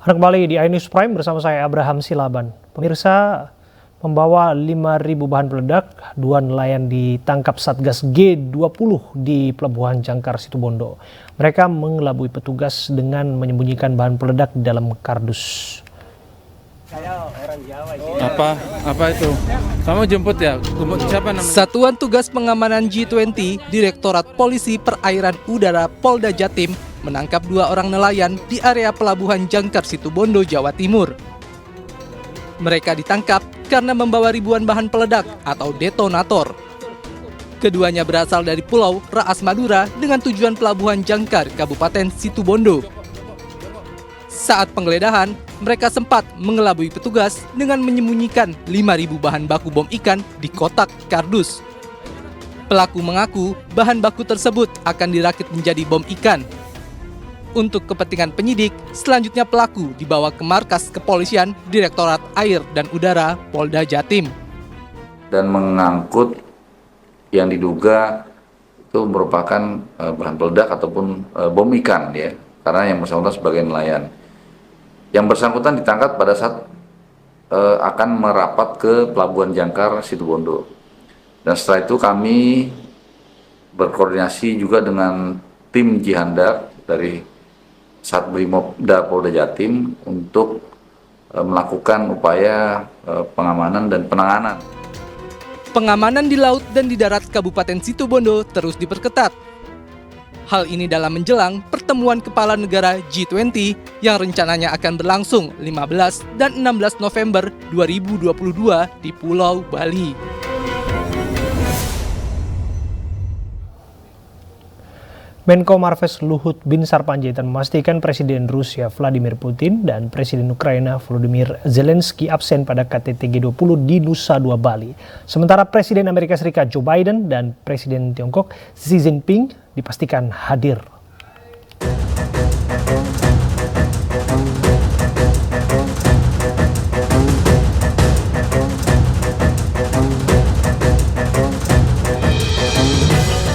Anda kembali di iNews Prime bersama saya Abraham Silaban. Pemirsa, membawa 5.000 bahan peledak, 2 nelayan ditangkap Satgas G20 di Pelabuhan Jangkar Situbondo. Mereka mengelabui petugas dengan menyembunyikan bahan peledak di dalam kardus. Apa itu? Kamu jemput ya? Siapa namanya? Satuan Tugas Pengamanan G20 Direktorat Polisi Perairan Udara Polda Jatim menangkap 2 orang nelayan di area Pelabuhan Jangkar Situbondo, Jawa Timur. Mereka ditangkap karena membawa ribuan bahan peledak atau detonator. Keduanya berasal dari Pulau Raas Madura dengan tujuan Pelabuhan Jangkar, Kabupaten Situbondo. Saat penggeledahan, mereka sempat mengelabui petugas dengan menyembunyikan 5.000 bahan baku bom ikan di kotak kardus. Pelaku mengaku bahan baku tersebut akan dirakit menjadi bom ikan. Untuk kepentingan penyidik, selanjutnya pelaku dibawa ke markas kepolisian Direktorat Air dan Udara Polda Jatim. Dan mengangkut yang diduga itu merupakan bahan peledak ataupun bom ikan ya, karena yang bersangkutan sebagai nelayan. Yang bersangkutan ditangkap pada saat akan merapat ke Pelabuhan Jangkar Situbondo. Dan setelah itu kami berkoordinasi juga dengan tim Jihandak dari Satbrimopda Polda Jatim untuk melakukan upaya pengamanan dan penanganan. Pengamanan di laut dan di darat Kabupaten Situbondo terus diperketat. Hal ini dalam menjelang pertemuan kepala negara G20 yang rencananya akan berlangsung 15 dan 16 November 2022 di Pulau Bali. Menko Marves Luhut Binsar Panjaitan memastikan Presiden Rusia Vladimir Putin dan Presiden Ukraina Volodymyr Zelensky absen pada KTT G20 di Nusa Dua Bali. Sementara Presiden Amerika Serikat Joe Biden dan Presiden Tiongkok Xi Jinping dipastikan hadir.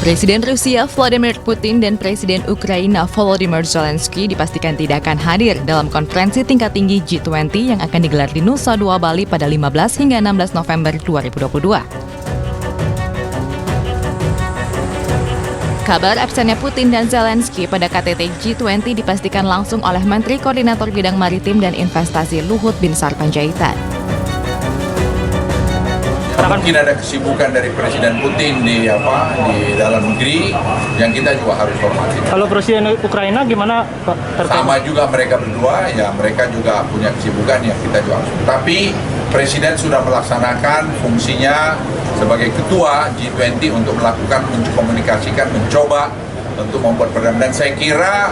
Presiden Rusia Vladimir Putin dan Presiden Ukraina Volodymyr Zelensky dipastikan tidak akan hadir dalam konferensi tingkat tinggi G20 yang akan digelar di Nusa Dua Bali pada 15 hingga 16 November 2022. Kabar absennya Putin dan Zelensky pada KTT G20 dipastikan langsung oleh Menteri Koordinator Bidang Maritim dan Investasi Luhut Binsar Panjaitan. Mungkin ada kesibukan dari Presiden Putin di dalam negeri yang kita juga harus hormati. Kalau Presiden Ukraina gimana Pak? Sama juga mereka berdua, ya mereka juga punya kesibukan yang kita juga harus. Tapi Presiden sudah melaksanakan fungsinya sebagai ketua G20 untuk melakukan komunikasikan, mencoba untuk membuat perdamaian. Dan saya kira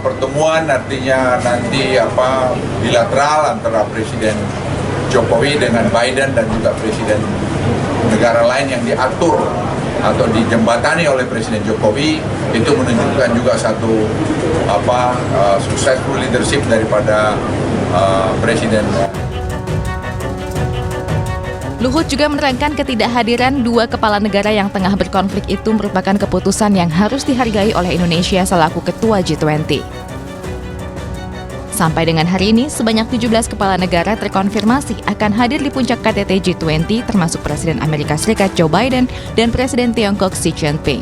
pertemuan artinya nanti bilateral antara Presiden Jokowi dengan Biden dan juga presiden negara lain yang diatur atau dijembatani oleh Presiden Jokowi itu menunjukkan juga satu successful leadership daripada presiden. Luhut juga menerangkan ketidakhadiran 2 kepala negara yang tengah berkonflik itu merupakan keputusan yang harus dihargai oleh Indonesia selaku ketua G20. Sampai dengan hari ini, sebanyak 17 kepala negara terkonfirmasi akan hadir di puncak KTT G20, termasuk Presiden Amerika Serikat Joe Biden dan Presiden Tiongkok Xi Jinping.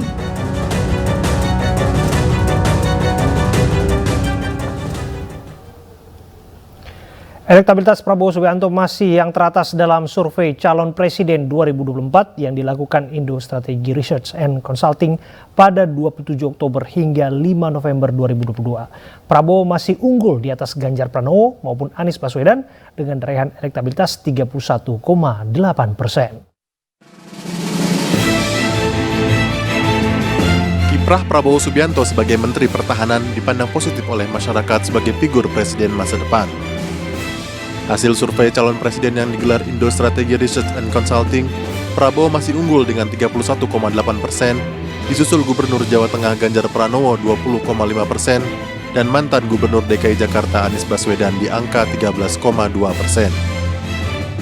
Elektabilitas Prabowo Subianto masih yang teratas dalam survei calon presiden 2024 yang dilakukan Indo Strategy Research and Consulting pada 27 Oktober hingga 5 November 2022. Prabowo masih unggul di atas Ganjar Pranowo maupun Anies Baswedan dengan raihan elektabilitas 31,8%. Kiprah Prabowo Subianto sebagai Menteri Pertahanan dipandang positif oleh masyarakat sebagai figur presiden masa depan. Hasil survei calon presiden yang digelar Indo Strategy Research and Consulting, Prabowo masih unggul dengan 31,8%, disusul Gubernur Jawa Tengah Ganjar Pranowo 20,5%, dan mantan Gubernur DKI Jakarta Anies Baswedan di angka 13,2%.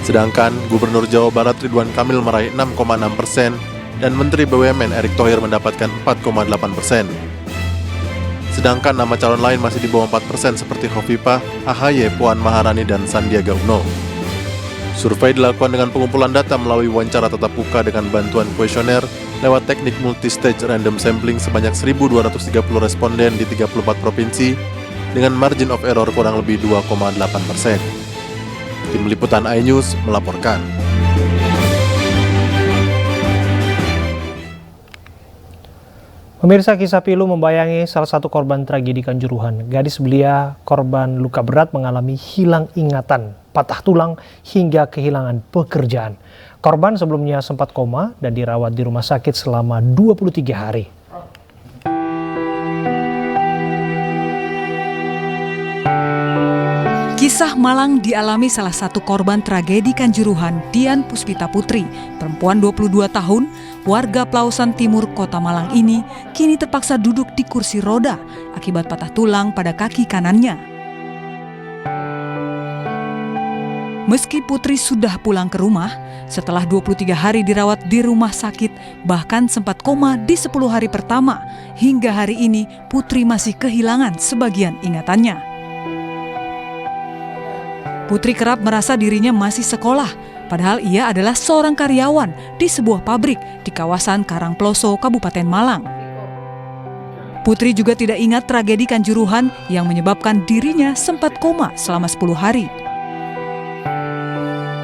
Sedangkan Gubernur Jawa Barat Ridwan Kamil meraih 6,6%, dan Menteri BUMN Erick Thohir mendapatkan 4,8%. sedangkan nama calon lain masih di bawah 4% seperti Hovifah, AHY, Puan Maharani, dan Sandiaga Uno. Survei dilakukan dengan pengumpulan data melalui wawancara tatap muka dengan bantuan kuesioner lewat teknik multistage random sampling sebanyak 1.230 responden di 34 provinsi dengan margin of error kurang lebih 2,8%. Tim Liputan iNews melaporkan. Pemirsa, kisah pilu membayangi salah satu korban tragedi Kanjuruhan. Gadis belia korban luka berat mengalami hilang ingatan, patah tulang, hingga kehilangan pekerjaan. Korban sebelumnya sempat koma dan dirawat di rumah sakit selama 23 hari. Kisah malang dialami salah satu korban tragedi Kanjuruhan, Dian Puspita Putri, perempuan 22 tahun, warga Pelausan Timur, Kota Malang ini kini terpaksa duduk di kursi roda akibat patah tulang pada kaki kanannya. Meski Putri sudah pulang ke rumah, setelah 23 hari dirawat di rumah sakit, bahkan sempat koma di 10 hari pertama, hingga hari ini Putri masih kehilangan sebagian ingatannya. Putri kerap merasa dirinya masih sekolah, padahal ia adalah seorang karyawan di sebuah pabrik di kawasan Karangploso, Kabupaten Malang. Putri juga tidak ingat tragedi Kanjuruhan yang menyebabkan dirinya sempat koma selama 10 hari.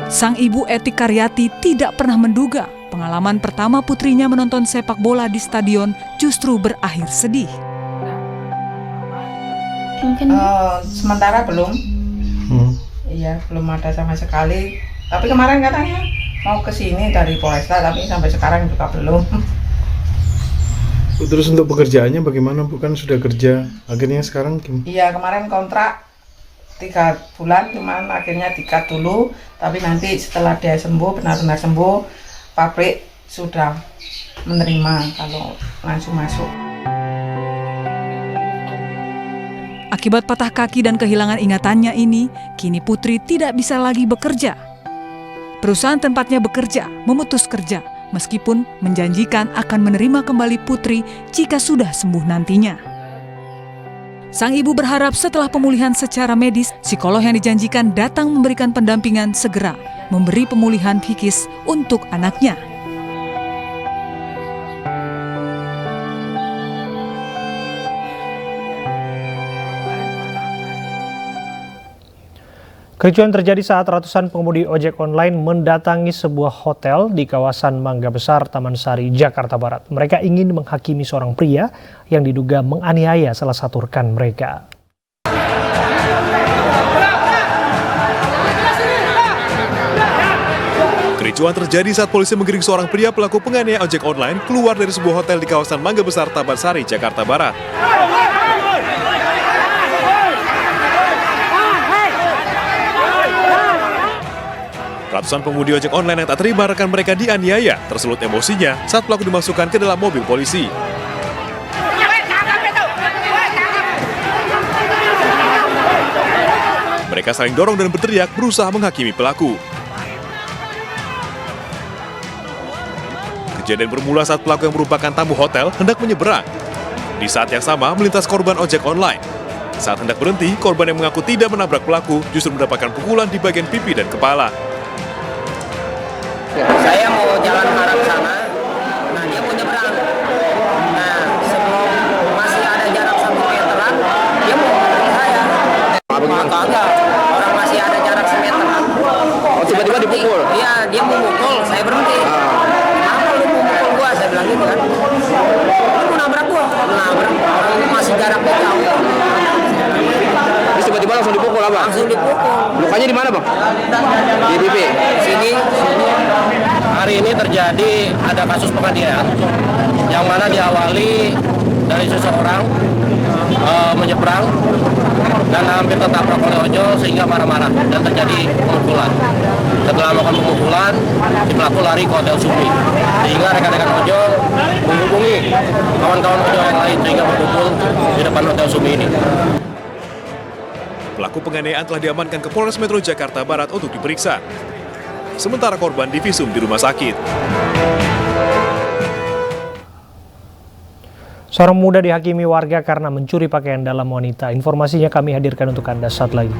Sang ibu Eti Karyati tidak pernah menduga pengalaman pertama putrinya menonton sepak bola di stadion justru berakhir sedih. Mungkin sementara belum. Iya, belum ada sama sekali. Tapi kemarin katanya mau ke sini dari Polresta, tapi sampai sekarang juga belum. Terus untuk pekerjaannya bagaimana? Bukan sudah kerja, akhirnya sekarang gimana? Iya, kemarin kontrak 3 bulan, cuman akhirnya di-cut dulu. Tapi nanti setelah dia sembuh, benar-benar sembuh, pabrik sudah menerima kalau langsung masuk. Akibat patah kaki dan kehilangan ingatannya ini, kini Putri tidak bisa lagi bekerja. Perusahaan tempatnya bekerja memutus kerja, meskipun menjanjikan akan menerima kembali Putri jika sudah sembuh nantinya. Sang ibu berharap setelah pemulihan secara medis, psikolog yang dijanjikan datang memberikan pendampingan segera memberi pemulihan psikis untuk anaknya. Kericuan terjadi saat ratusan pengemudi ojek online mendatangi sebuah hotel di kawasan Mangga Besar, Taman Sari, Jakarta Barat. Mereka ingin menghakimi seorang pria yang diduga menganiaya salah satu rekan mereka. Kericuan terjadi saat polisi menggiring seorang pria pelaku penganiayaan ojek online keluar dari sebuah hotel di kawasan Mangga Besar, Taman Sari, Jakarta Barat. Ratusan pengemudi ojek online yang tak terima rekan mereka dianiaya tersulut emosinya saat pelaku dimasukkan ke dalam mobil polisi. Mereka saling dorong dan berteriak berusaha menghakimi pelaku. Kejadian bermula saat pelaku yang merupakan tamu hotel hendak menyeberang. Di saat yang sama melintas korban ojek online. Saat hendak berhenti, korban yang mengaku tidak menabrak pelaku justru mendapatkan pukulan di bagian pipi dan kepala. Saya mau jalan ke arah sana, nah dia mau nyebrang. Nah sebelum masih ada jarak 1 meteran, dia mau memukul saya. Enggak, orang masih ada jarak 1 meteran. Oh tiba-tiba dipukul? Iya, dia mau mukul, saya berhenti. Kenapa lu mau mukul gua? Saya bilang gitu kan. Lu nabrak gua? Nabrak, orang masih jaraknya jauh. Terus tiba-tiba langsung dipukul apa? Langsung dipukul. Lukanya di mana bang? Di pipi? Sini. Hari ini terjadi ada kasus penganiayaan yang mana diawali dari seseorang menyeberang dan hampir tertabrak oleh ojol sehingga marah-marah dan terjadi pemukulan. Setelah melakukan pemukulan, si pelaku lari ke Hotel Sumi sehingga rekan-rekan ojol menghubungi kawan-kawan ojol yang lain sehingga berkumpul di depan Hotel Sumi ini. Pelaku penganiayaan telah diamankan ke Polres Metro Jakarta Barat untuk diperiksa. Sementara korban divisum di rumah sakit. Seorang muda dihakimi warga karena mencuri pakaian dalam wanita. Informasinya kami hadirkan untuk Anda saat lagi.